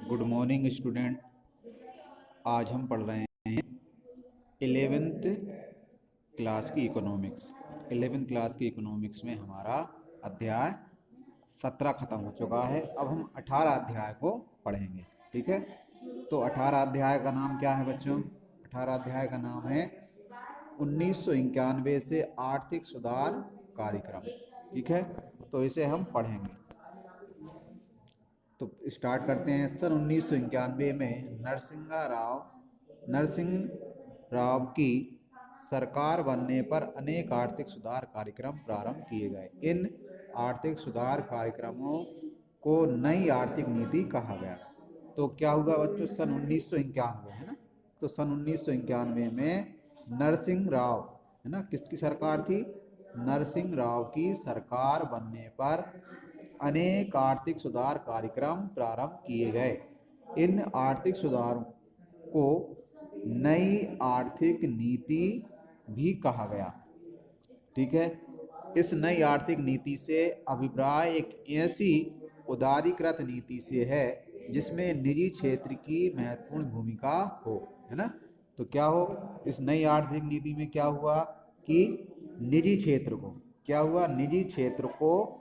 Good morning student. आज हम पढ़ रहे हैं 11th क्लास की इकोनॉमिक्स। 11th क्लास की इकोनॉमिक्स में हमारा अध्याय 17 ख़त्म हो चुका है। अब हम 18 अध्याय को पढ़ेंगे। ठीक है, तो 18 अध्याय का नाम क्या है बच्चों? 18 अध्याय का नाम है 1991 से आर्थिक सुधार कार्यक्रम। ठीक है, तो इसे हम पढ़ेंगे। तो स्टार्ट करते हैं। सन 1991 में नरसिंह राव की सरकार बनने पर अनेक आर्थिक सुधार कार्यक्रम प्रारंभ किए गए। इन आर्थिक सुधार कार्यक्रमों को नई आर्थिक नीति कहा गया। तो क्या हुआ बच्चों? सन 1991 है ना, तो सन 1991 में नरसिंह राव, है ना, किसकी सरकार थी? नरसिंह राव की सरकार बनने पर अनेक आर्थिक सुधार कार्यक्रम प्रारंभ किए गए। इन आर्थिक सुधारों को नई आर्थिक नीति भी कहा गया। ठीक है, इस नई आर्थिक नीति से अभिप्राय एक ऐसी उदारीकृत नीति से है जिसमें निजी क्षेत्र की महत्वपूर्ण भूमिका हो, है ना। तो क्या हो, इस नई आर्थिक नीति में क्या हुआ कि निजी क्षेत्र को क्या हुआ, निजी क्षेत्र को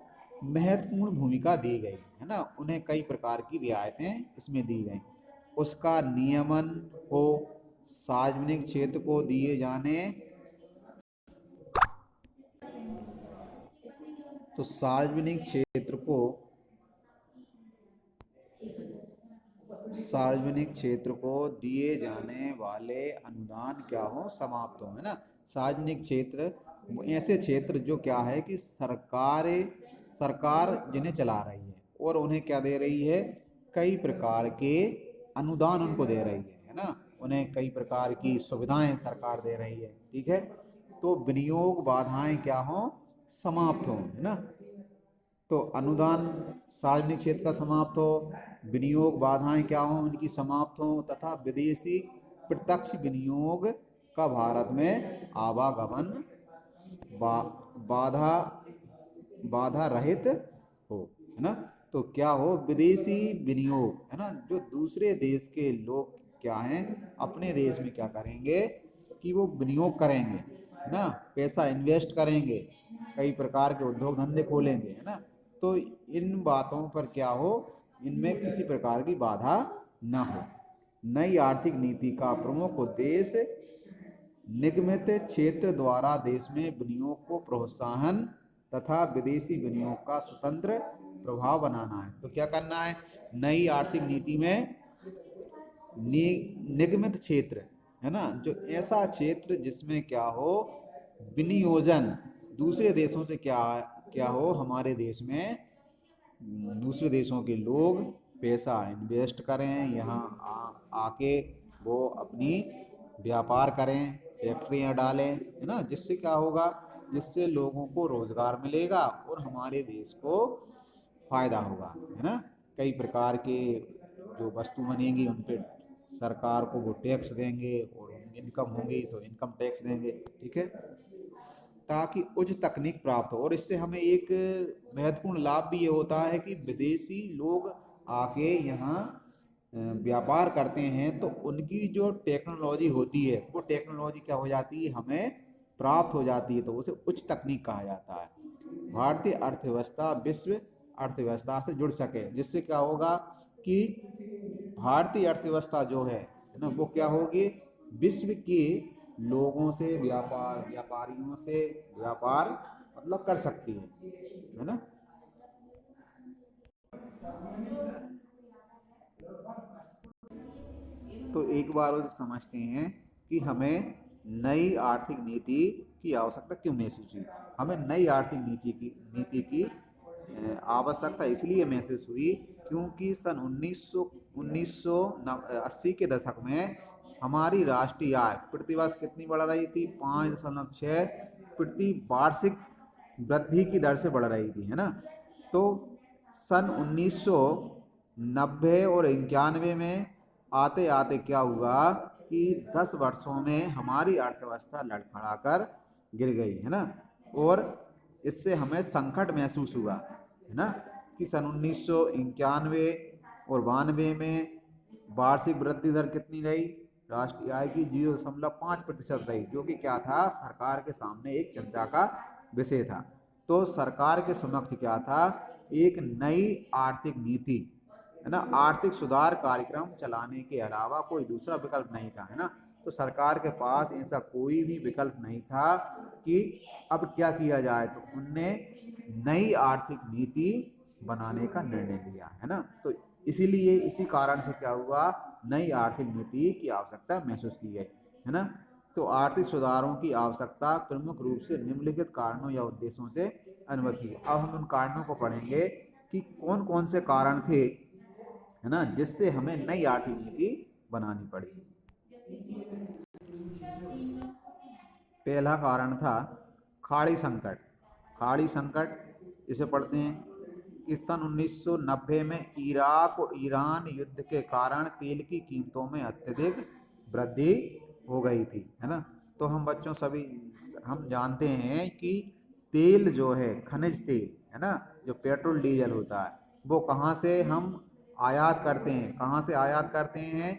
महत्वपूर्ण भूमिका दी गई, है ना। उन्हें कई प्रकार की रियायतें इसमें दी गई। उसका नियमन हो, सार्वजनिक क्षेत्र को दिए जाने, तो सार्वजनिक क्षेत्र को दिए जाने वाले अनुदान क्या हो, समाप्त हो, है ना। सार्वजनिक क्षेत्र ऐसे क्षेत्र जो क्या है कि सरकार जिन्हें चला रही है और उन्हें क्या दे रही है, कई प्रकार के अनुदान उनको दे रही है ना। उन्हें कई प्रकार की सुविधाएं सरकार दे रही है। ठीक है, तो विनियोग बाधाएं क्या हो, समाप्त हो, है ना। तो अनुदान सार्वजनिक क्षेत्र का समाप्त हो, विनियोग बाधाएं क्या हो, उनकी समाप्त हो, तथा विदेशी प्रत्यक्ष विनियोग का भारत में आवागमन बाधा बाधा रहित हो, है ना। तो क्या हो, विदेशी विनियोग, है ना, जो दूसरे देश के लोग क्या हैं, अपने देश में क्या करेंगे कि वो विनियोग करेंगे, है ना, पैसा इन्वेस्ट करेंगे, कई प्रकार के उद्योग धंधे खोलेंगे, है ना। तो इन बातों पर क्या हो, इनमें किसी प्रकार की बाधा ना हो। नई आर्थिक नीति का प्रमुख उद्देश्य निगमित क्षेत्र द्वारा देश में विनियोग को प्रोत्साहन तथा विदेशी विनियोग का स्वतंत्र प्रभाव बनाना है। तो क्या करना है नई आर्थिक नीति में? निगमित क्षेत्र, है ना, जो ऐसा क्षेत्र जिसमें क्या हो, विनियोजन दूसरे देशों से क्या क्या हो, हमारे देश में दूसरे देशों के लोग पैसा इन्वेस्ट करें, यहाँ आके वो अपनी व्यापार करें, फैक्ट्रियाँ डालें, है ना, जिससे क्या होगा, जिससे लोगों को रोजगार मिलेगा और हमारे देश को फायदा होगा, है ना। कई प्रकार के जो वस्तु बनेंगी उन पे सरकार को वो टैक्स देंगे और इनकम होगी तो इनकम टैक्स देंगे। ठीक है, ताकि उच्च तकनीक प्राप्त हो। और इससे हमें एक महत्वपूर्ण लाभ भी ये होता है कि विदेशी लोग आके यहाँ व्यापार करते हैं तो उनकी जो टेक्नोलॉजी होती है वो टेक्नोलॉजी क्या हो जाती है, हमें प्राप्त हो जाती है, तो उसे उच्च तकनीक कहा जाता है। भारतीय अर्थव्यवस्था विश्व अर्थव्यवस्था से जुड़ सके, जिससे क्या होगा कि भारतीय अर्थव्यवस्था जो है ना, वो क्या होगी, विश्व के लोगों से व्यापारियों से व्यापार मतलब कर सकती है ना। तो एक बार उसे समझते हैं कि हमें नई आर्थिक नीति की आवश्यकता क्यों महसूस हुई। हमें नई आर्थिक नीति की आवश्यकता इसलिए महसूस हुई क्योंकि सन 1980 के दशक में हमारी राष्ट्रीय आय प्रति वर्ष कितनी बढ़ रही थी, 5.6 प्रति वार्षिक वृद्धि की दर से बढ़ रही थी, है ना। तो सन 1990 और 91 में आते आते क्या हुआ कि 10 वर्षों में हमारी अर्थव्यवस्था लड़खड़ाकर गिर गई, है ना। और इससे हमें संकट महसूस हुआ, है ना, कि सन 1991 और 92 में वार्षिक वृद्धि दर कितनी रही? राष्ट्रीय आय की 0.5% रही, जो कि क्या था, सरकार के सामने एक चिंता का विषय था। तो सरकार के समक्ष क्या था, एक नई आर्थिक नीति, है ना, आर्थिक सुधार कार्यक्रम चलाने के अलावा कोई दूसरा विकल्प नहीं था, है ना। तो सरकार के पास ऐसा कोई भी विकल्प नहीं था कि अब क्या किया जाए, तो उनने नई आर्थिक नीति बनाने का निर्णय लिया, है ना। तो इसीलिए इसी कारण से क्या हुआ, नई आर्थिक नीति की आवश्यकता महसूस की गई, है ना। तो आर्थिक सुधारों की आवश्यकता प्रमुख रूप से निम्नलिखित कारणों या उद्देश्यों से अनुभव की। अब हम उन कारणों को पढ़ेंगे कि कौन कौन से कारण थे, है ना, जिससे हमें नई आर्थिक नीति बनानी पड़ी। पहला कारण था खाड़ी संकट। खाड़ी संकट इसे पढ़ते हैं कि सन 1990 में इराक और ईरान युद्ध के कारण तेल की कीमतों में अत्यधिक वृद्धि हो गई थी, है ना। तो हम बच्चों सभी हम जानते हैं कि तेल जो है, खनिज तेल, है ना, जो पेट्रोल डीजल होता है, वो कहाँ से हम आयात करते हैं, कहाँ से आयात करते हैं,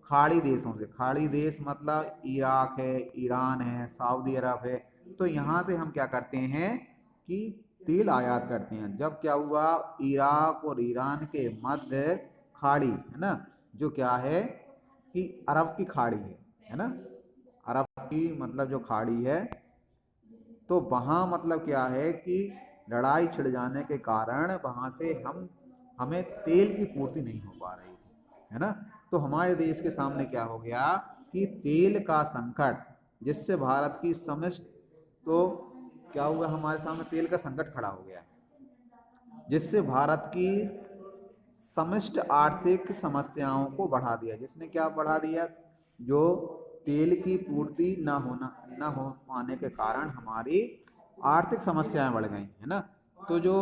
खाड़ी देशों से। खाड़ी देश मतलब इराक है, ईरान है, सऊदी अरब है। तो यहाँ से हम क्या करते हैं कि तेल आयात करते हैं। जब क्या हुआ, इराक और ईरान के मध्य खाड़ी, है ना, जो क्या है कि अरब की खाड़ी है ना, अरब की मतलब जो खाड़ी है, तो वहाँ मतलब क्या है कि लड़ाई छिड़ जाने के कारण वहाँ से हमें तेल की पूर्ति नहीं हो पा रही थी, है ना। तो हमारे देश के सामने क्या हो गया कि तेल का संकट, जिससे भारत की समस्त, तो क्या हुआ, हमारे सामने तेल का संकट खड़ा हो गया, जिससे भारत की समस्त आर्थिक समस्याओं को बढ़ा दिया। जिसने क्या बढ़ा दिया, जो तेल की पूर्ति न हो पाने के कारण हमारी आर्थिक समस्याएं बढ़ गई, है ना। तो जो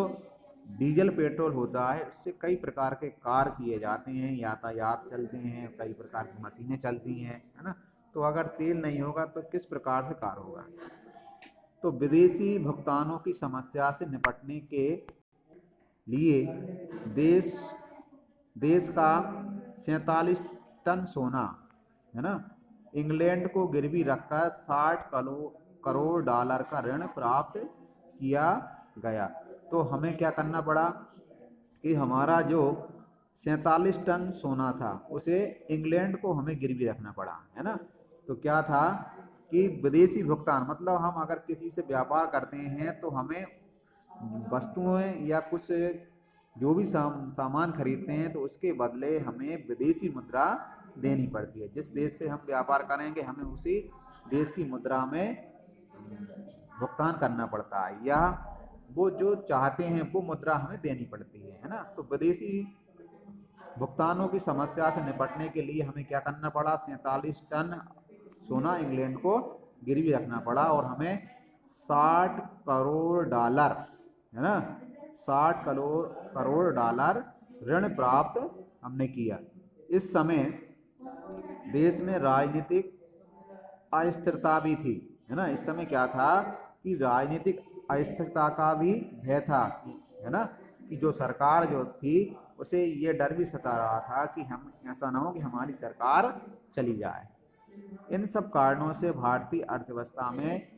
डीजल पेट्रोल होता है, इससे कई प्रकार के कार्य किए जाते हैं, यातायात चलते हैं, कई प्रकार की मशीनें चलती हैं, है ना। तो अगर तेल नहीं होगा तो किस प्रकार से कार्य होगा। तो विदेशी भुगतानों की समस्या से निपटने के लिए देश देश का 47 टन सोना, है ना, इंग्लैंड को गिरवी रखकर 60 करोड़ डॉलर का ऋण प्राप्त किया गया। तो हमें क्या करना पड़ा कि हमारा जो 47 टन सोना था, उसे इंग्लैंड को हमें गिरवी रखना पड़ा, है ना। तो क्या था कि विदेशी भुगतान मतलब हम अगर किसी से व्यापार करते हैं तो हमें वस्तुएं या कुछ जो भी सामान खरीदते हैं, तो उसके बदले हमें विदेशी मुद्रा देनी पड़ती है। जिस देश से हम व्यापार करेंगे हमें उसी देश की मुद्रा में भुगतान करना पड़ता है, या वो जो चाहते हैं वो मुद्रा हमें देनी पड़ती है ना। तो विदेशी भुगतानों की समस्या से निपटने के लिए हमें क्या करना पड़ा, 47 टन सोना इंग्लैंड को गिरवी रखना पड़ा, और हमें 60 करोड़ डॉलर, है ना, 60 करोड़ डॉलर ऋण प्राप्त हमने किया। इस समय देश में राजनीतिक अस्थिरता भी थी, है ना। इस समय क्या था कि राजनीतिक अस्थिरता का भी भय था, है ना, कि जो सरकार जो थी उसे ये डर भी सता रहा था कि हम ऐसा ना हो कि हमारी सरकार चली जाए। इन सब कारणों से भारतीय अर्थव्यवस्था में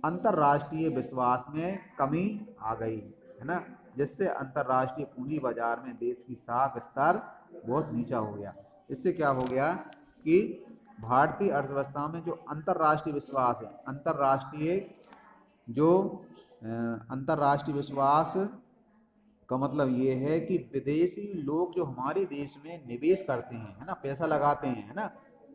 अंतर्राष्ट्रीय विश्वास में कमी आ गई, है ना, जिससे अंतर्राष्ट्रीय पूंजी बाजार में देश की साख स्तर बहुत नीचा हो गया। इससे क्या हो गया कि भारतीय अर्थव्यवस्था में जो अंतर्राष्ट्रीय विश्वास है, जो अंतर्राष्ट्रीय विश्वास का मतलब ये है कि विदेशी लोग जो हमारे देश में निवेश करते हैं, है ना, पैसा लगाते हैं, है ना,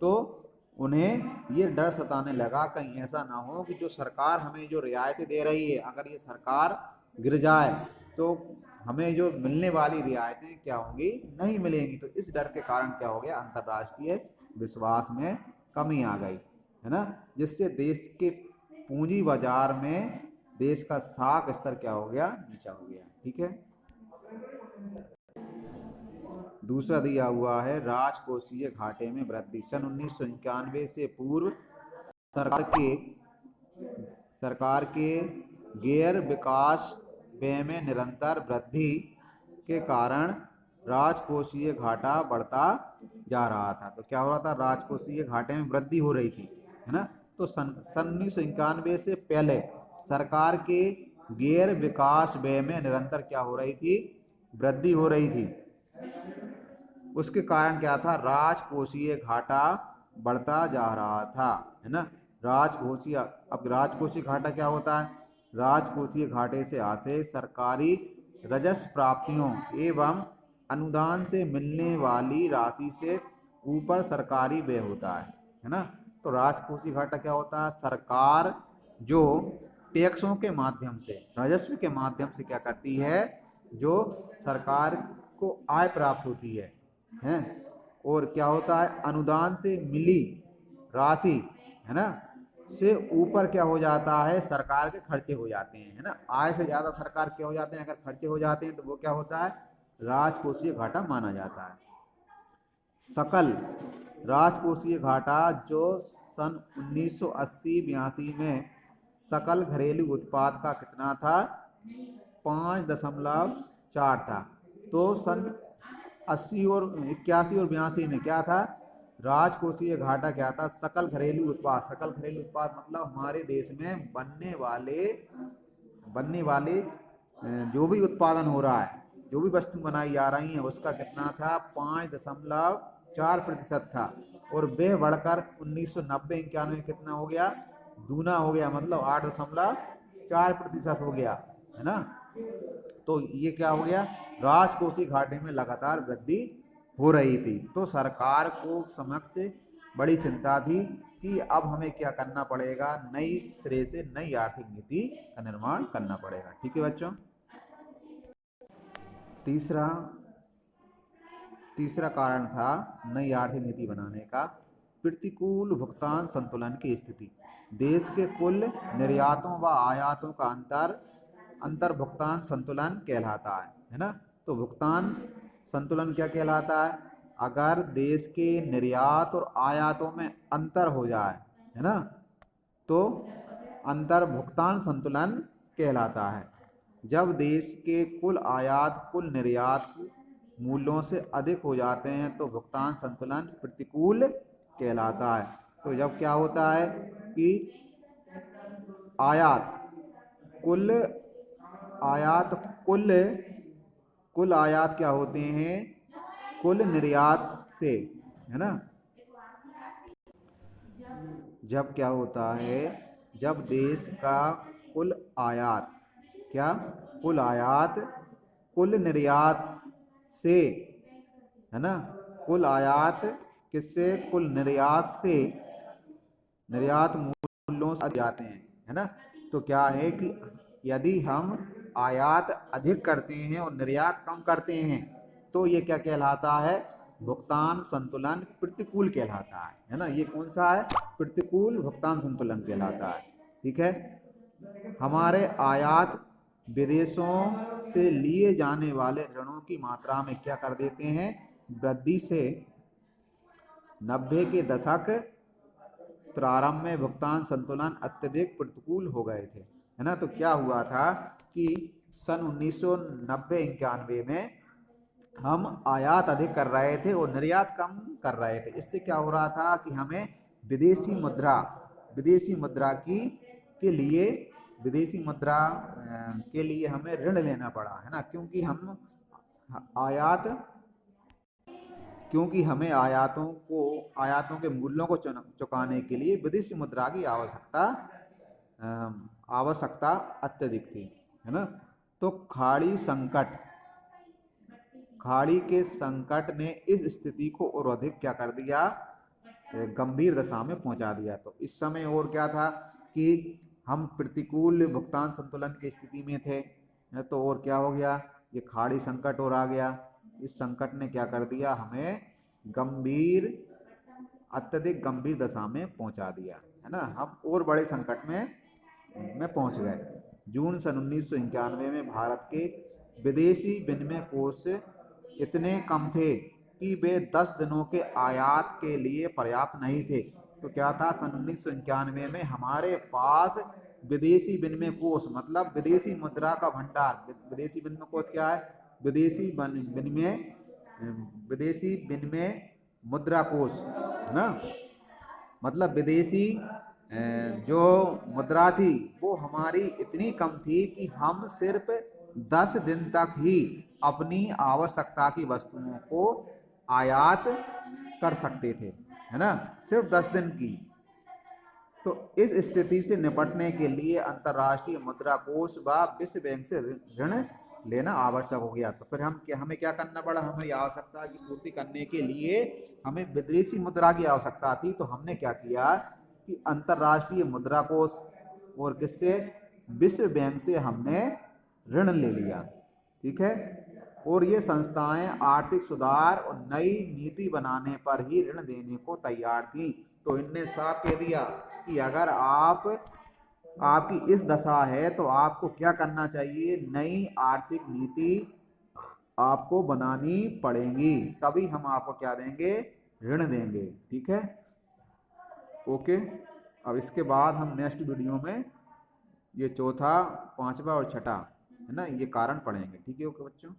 तो उन्हें ये डर सताने लगा कहीं ऐसा ना हो कि जो सरकार हमें जो रियायतें दे रही है, अगर ये सरकार गिर जाए तो हमें जो मिलने वाली रियायतें क्या होंगी, नहीं मिलेंगी। तो इस डर के कारण क्या हो गया, अंतर्राष्ट्रीय विश्वास में कमी आ गई, है ना, जिससे देश के पूंजी बाजार में देश का साख स्तर क्या हो गया, नीचा हो गया। ठीक है। दूसरा दिया हुआ है राजकोषीय घाटे में वृद्धि। सन 1991 से पूर्व सरकार के सरकार के गैर विकास व्यय में निरंतर वृद्धि के कारण राजकोषीय घाटा बढ़ता जा रहा था। तो क्या हो रहा था, राजकोषीय घाटे में वृद्धि हो रही थी, है ना। तो सन 1991 से पहले सरकार के गैर विकास व्यय में निरंतर क्या हो रही थी, वृद्धि हो रही थी। उसके कारण क्या था, राजकोषीय घाटा बढ़ता जा रहा था, है ना। राजकोषीय, अब राजकोषीय घाटा क्या होता है, राजकोषीय घाटे से आशय सरकारी राजस्व प्राप्तियों एवं अनुदान से मिलने वाली राशि से ऊपर सरकारी व्यय होता है ना। तो राजकोषीय घाटा क्या होता है, सरकार जो टैक्सों के माध्यम से, राजस्व के माध्यम से क्या करती है, जो सरकार को आय प्राप्त होती है, और क्या होता है, अनुदान से मिली राशि, है ना, से ऊपर क्या हो जाता है, सरकार के खर्चे हो जाते हैं, है ना। आय से ज्यादा सरकार क्या हो जाते हैं, अगर खर्चे हो जाते हैं तो वो क्या होता है, राजकोषीय घाटा माना जाता है। सकल राजकोषीय घाटा जो सन 1980-82 में सकल घरेलू उत्पाद का कितना था, 5.4 था। तो सन 80 और 81 और 82 में क्या था, राजकोषीय घाटा क्या था, सकल घरेलू उत्पाद, सकल घरेलू उत्पाद मतलब हमारे देश में बनने वाले जो भी उत्पादन हो रहा है, जो भी वस्तु बनाई जा रही है, उसका कितना था, 5.4% था। और वह बढ़कर 1990-91 कितना हो गया, दूना हो गया, मतलब 8.4% हो गया, है ना। तो ये क्या हो गया, राजकोषीय घाटे में लगातार वृद्धि हो रही थी। तो सरकार को समक्ष बड़ी चिंता थी कि अब हमें क्या करना पड़ेगा, नई सिरे से नई आर्थिक नीति का निर्माण करना पड़ेगा। ठीक है बच्चों। तीसरा तीसरा कारण था नई आर्थिक नीति बनाने का, प्रतिकूल भुगतान संतुलन की स्थिति। देश के कुल निर्यातों व आयातों का अंतर भुगतान संतुलन कहलाता है ना। तो भुगतान संतुलन क्या कहलाता है, अगर देश के निर्यात और आयातों में अंतर हो जाए, है ना, तो अंतर भुगतान संतुलन कहलाता है। जब देश के कुल आयात कुल निर्यात मूल्यों से अधिक हो जाते हैं तो भुगतान संतुलन प्रतिकूल कहलाता है। तो जब क्या होता है कि आयात कुल आयात कुल कुल आयात क्या होते हैं, कुल निर्यात से, है ना। जब क्या होता है, जब देश का कुल आयात क्या, कुल आयात कुल निर्यात से, है ना, कुल आयात किससे, कुल निर्यात से, निर्यात मूल्यों से जाते हैं, है ना। तो क्या है कि यदि हम आयात अधिक करते हैं और निर्यात कम करते हैं तो ये क्या कहलाता है, भुगतान संतुलन प्रतिकूल कहलाता है ना। ये कौन सा है, प्रतिकूल भुगतान संतुलन कहलाता है। ठीक है। हमारे आयात विदेशों से लिए जाने वाले ऋणों की मात्रा में क्या कर देते हैं, वृद्धि से 90 के दशक प्रारंभ में भुगतान संतुलन अत्यधिक प्रतिकूल हो गए थे, है ना। तो क्या हुआ था कि सन 1990-91 में हम आयात अधिक कर रहे थे और निर्यात कम कर रहे थे। इससे क्या हो रहा था कि हमें विदेशी मुद्रा के लिए विदेशी मुद्रा के लिए हमें ऋण लेना पड़ा, है ना। आयात क्योंकि हमें आयातों के मूल्यों को चुकाने के लिए विदेशी मुद्रा की आवश्यकता अत्यधिक थी, है ना। तो खाड़ी के संकट ने इस स्थिति को और अधिक क्या कर दिया, गंभीर दशा में पहुंचा दिया। तो इस समय और क्या था कि हम प्रतिकूल भुगतान संतुलन की स्थिति में थे, तो और क्या हो गया, ये खाड़ी संकट और आ गया। इस संकट ने क्या कर दिया, हमें अत्यधिक गंभीर दशा में पहुंचा दिया, है ना। हम और बड़े संकट में पहुंच गए। जून सन 1991 में भारत के विदेशी विनिमय कोष इतने कम थे कि वे 10 दिनों के आयात के लिए पर्याप्त नहीं थे। तो क्या था, सन 1991 में हमारे पास विदेशी विनिमय कोष मतलब विदेशी मुद्रा का भंडार, विदेशी विनिमय कोष क्या है, विदेशी विनिमय विदेशी विनिमय मुद्रा कोष, है ना। मतलब विदेशी जो मुद्रा थी वो हमारी इतनी कम थी कि हम सिर्फ 10 दिन तक ही अपनी आवश्यकता की वस्तुओं को आयात कर सकते थे, है ना, सिर्फ 10 दिन की। तो इस स्थिति से निपटने के लिए अंतर्राष्ट्रीय मुद्रा कोष व विश्व बैंक से ऋण लेना आवश्यक हो गया। तो फिर हमें क्या करना पड़ा, हमें आवश्यकता की पूर्ति करने के लिए हमें विदेशी मुद्रा की आवश्यकता थी। तो हमने क्या किया कि अंतर्राष्ट्रीय मुद्रा कोष और किससे, विश्व बैंक से हमने ऋण ले लिया। ठीक है। और ये संस्थाएं आर्थिक सुधार और नई नीति बनाने पर ही ऋण देने को तैयार थी। तो इनने साफ कह दिया कि अगर आपकी इस दशा है तो आपको क्या करना चाहिए, नई आर्थिक नीति आपको बनानी पड़ेगी, तभी हम आपको क्या देंगे, ऋण देंगे। ठीक है, ओके। अब इसके बाद हम नेक्स्ट वीडियो में ये चौथा, पांचवा और छठा, है ना, ये कारण पढ़ेंगे। ठीक है, ओके बच्चों।